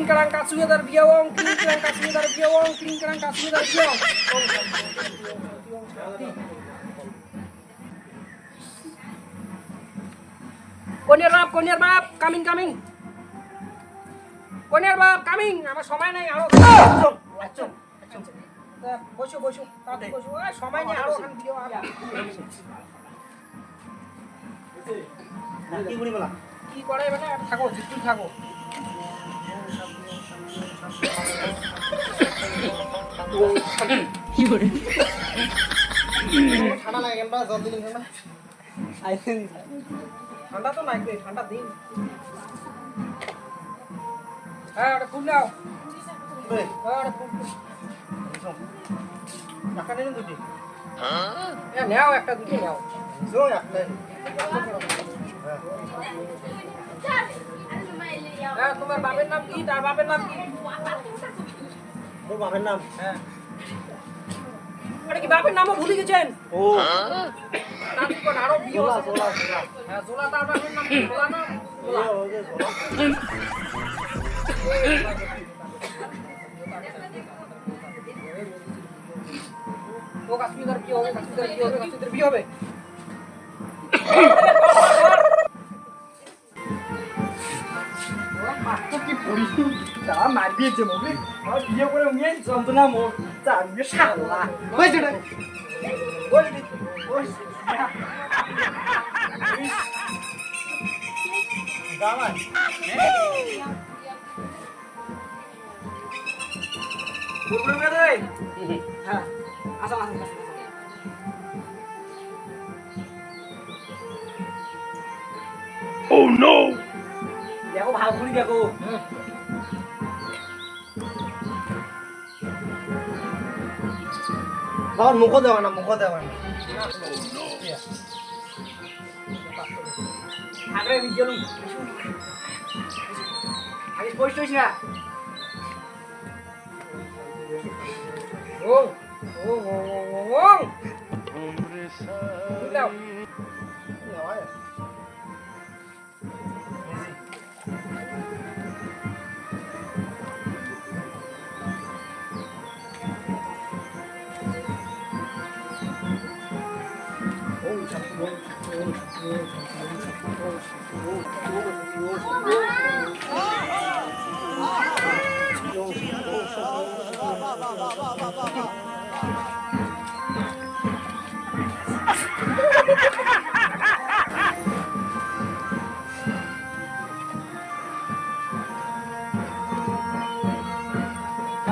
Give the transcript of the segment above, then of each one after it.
kerang katsuya dar biawong, kling kerang katsuya dar biawong, kling kerang katsuya dar biawong. Konir bab, coming. Konir bab, coming. আমার সময় নাই আরো। আচ্ছা। বসো তাতে বসো। সময় নেই আরো খান ভিডিও আর। কি করি বলা? কি করে মানে থাকো, চুপ থাকো। কি করে? ঠান্ডা লাগে কেন? জল দিলেন কেন? আইছেন। ঠান্ডা তো নাই, ঠান্ডা দিন। হ্যাঁ, এটা ফুল নাও। হ্যাঁ, এটা ফুল। টাকা নেন দুটি। হ্যাঁ, নাও একটা দুটি নাও। জো একটা। হ্যাঁ, তোমার বাবার নাম কি? তার বাবার নাম কি? ওর বাবার নাম? হ্যাঁ। আরে কি বাবার নামও ভুলে গেছেন? ও। নাম কি কোন আরো বিয়ে আছে জোলা। হ্যাঁ, জোলা তার বাবার নাম কি? জোলা না? জোলা। ওই যে জোলা। ও কাশ্মীরের বিয়ে হবে, কাশ্মীরের বিয়ে হবে। মাত্র কি পরিস্থিতি যা মার দিয়েছে মনে আর বিয়ে করে নিয়ে যন্ত্রণা মোর চারবে শালা কইছে না ওই দামান বুঝলে রে হ্যাঁ আসা Oh no! দেখো ভালো করে দেখো বাবা মুখ দেওয়া না আগে ভিডিও আগে পোস্ট হইছে না ও দাও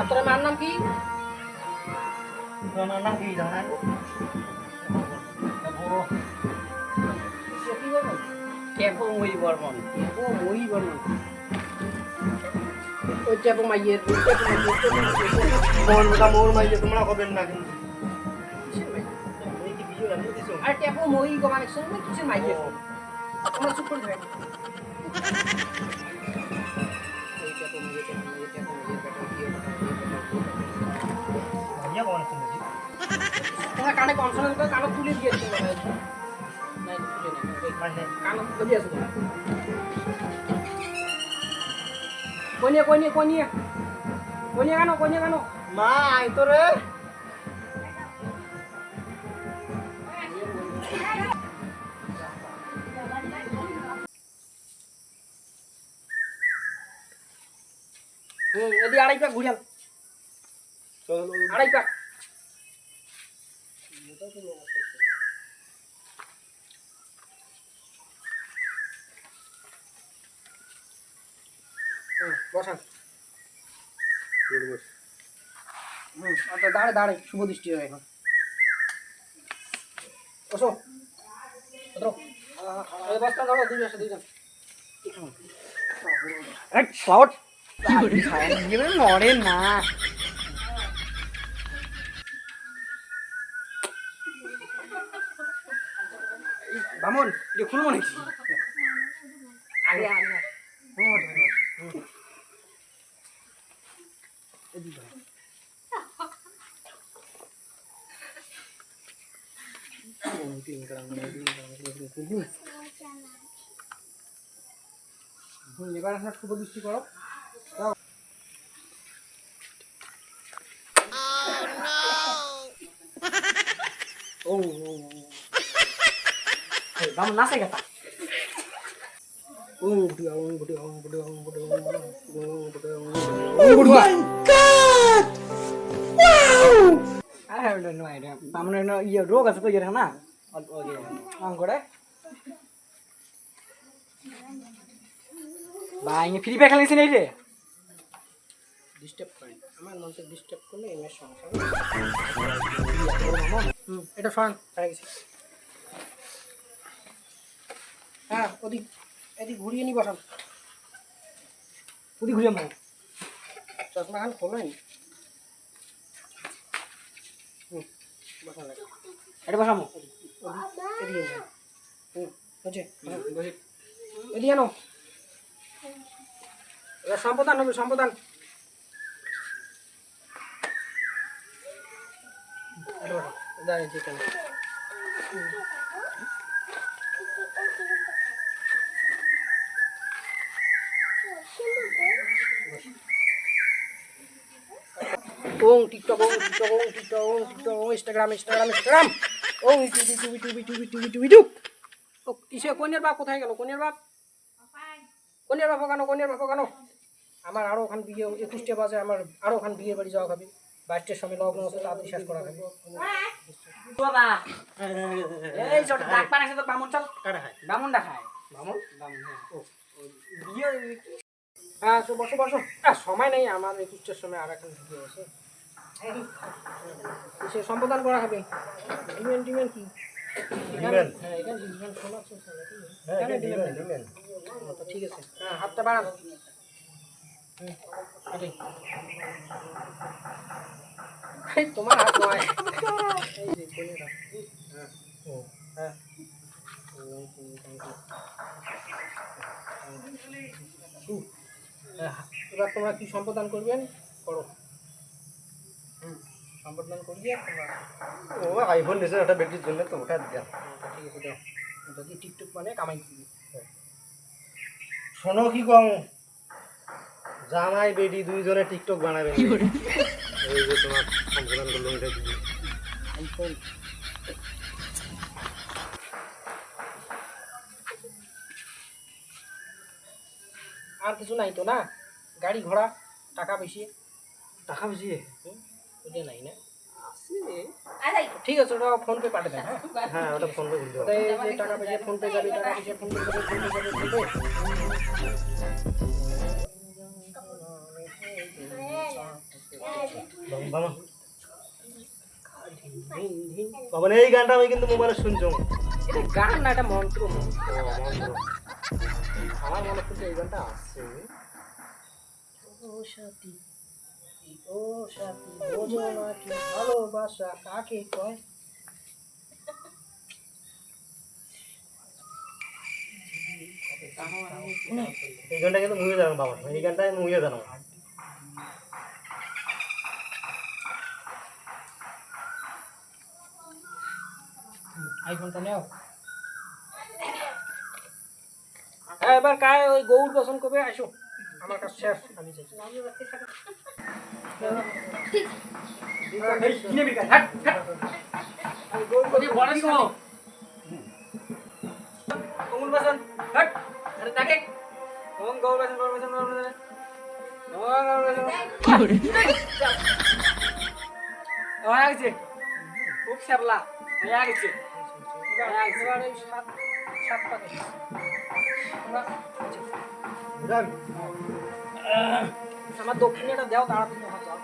তোর মার নাম কি? তোর নাম কি জানা? টেপো মই বর্মন ওই টেপো মাইয়ের মোর মাইয়ে তোমরা হবেন না কিন্তু আর টেপো মই গো মানে শুনবে কিছু মাইয়ে তোমরা চুপ করে থাকবে তোমার কানে কনসোনেন্ট করে কানে তুলে দিয়েছে কানে তুলে দিয়েছে কোনিয়া কেন মা আই তো রে এদি আড়াই পাক ঘুরাল আড়াই পাক বসান দাঁড়ে শুভ দৃষ্টি হয় এখন বসো বস্তা ধরো দুইজন নড়ে না বামন এটা খুলবো নাকি আগে এবার আপনার শুভ দৃষ্টি করো ও বামন নাচে কথা ও বুড়ি ও বুড়ি ও বুড়ি ও বুড়ি ও বুড়ি ও বুড়ি my god I have no idea. বামনের ইয়ে রোগ আছে তো এর না অল্প ইয়ে আম করে ভাই ফ্রি ফায়ার খেলেছেন এই রে ডিস্টার্ব করে আমার মনকে ডিস্টার্ব করলে এর সমস্যা এটা ফান হয়ে গেছে হ্যাঁ এদিক ঘুরিয়ে নি বসান ওদিক ঘুরিয়ে মার চশমা খান খোলেন বসান এটা বসামো এদিকে বুঝে বসে এদিকে আনো এটা সম্পদান হবে সম্পদান দাঁড়িয়ে চিকেন ওং টিকটক ওং টিকটক ওং টিকটক ওং টিকটক ওং ইনস্টাগ্রাম ওং ইউটিউব ও কিসে কোনের বাপ কোথায় গেল কোনের বাপ ওখানো আমার আরো ওখান বিয়ে 21টে বাজে আমার আরো ওখান বিয়ে বাড়ি যাওয়া হবে 22টার সময় লগ্ন আছে তাড়াতাড়ি শেষ করা হবে বাবা এই ছোট ডাক পানাছে তো বামন চল কাটা খায় বামন দেখায় বামন ও বিয়ে হ্যাঁ বসো সময় নেই আমার 21টার সময় আর এখন বিয়ে আছে সে সম্পাদন করা হবে ডিমেন কি হ্যাঁ এটা ডিমেন শোনা আছে হ্যাঁ এটা ডিমেন তো ঠিক আছে হ্যাঁ হাতটা বাড়ান এই তোমার হাত নয় এই যে কোনে রাখ হ্যাঁ এবার তোমরা কি সম্পাদন করবেন করো সম্পাদন করিয়ে তোমরা ও আইফোন নিছে একটা ব্যাটারির জন্য তো ওটা দিয়া ঠিক আছে দাও যদি টিকটক মানে কামাই করবি শোনো কি কম জামাই বেডি দুইজনে টিকটক বানাবে এই যে তোমার সম্পাদন করলো এটা দিবি আইফোন আর কিছু নাই তো না গাড়ি ঘোড়া টাকা বেশি ওটা নাই না ঠিক আছে ওটা ফোন পে পাঠিয়ে দেন হ্যাঁ ওটা ফোন পে দিতে হবে এই যে টাকা পয়সা ফোন পে যাবে টাকা পয়সা ফোন পে যাবে বাবা বাবা এই গানটা আমি কিন্তু মোবাইলে শুনছো এটা গান না এটা মন্ত্র আমার মনে হচ্ছে এই গানটা আছে ও সাথী বোঝো না কি ভালোবাসা কাকে কয় এই গানটা কিন্তু মুভিয়ে জানো বাবা এই গানটা আমি মুভিয়ে জানো আইফোনটা নাও হ্যাঁ এবার কায় ওই গৌর দর্শন করবে আসো আমার কাছে শেষ আমি যাই কিনে বিকা হাট গৌর কবি বড় দিও কমল বাসন হাট আরে তাকে ওম গৌর বাসন কি করে হয়ে গেছে খুব শ্যাবলা হয়ে গেছে এবার এই সাত পাকে আমার দক্ষিণেটা দেও তাড়াতাড়ি যাও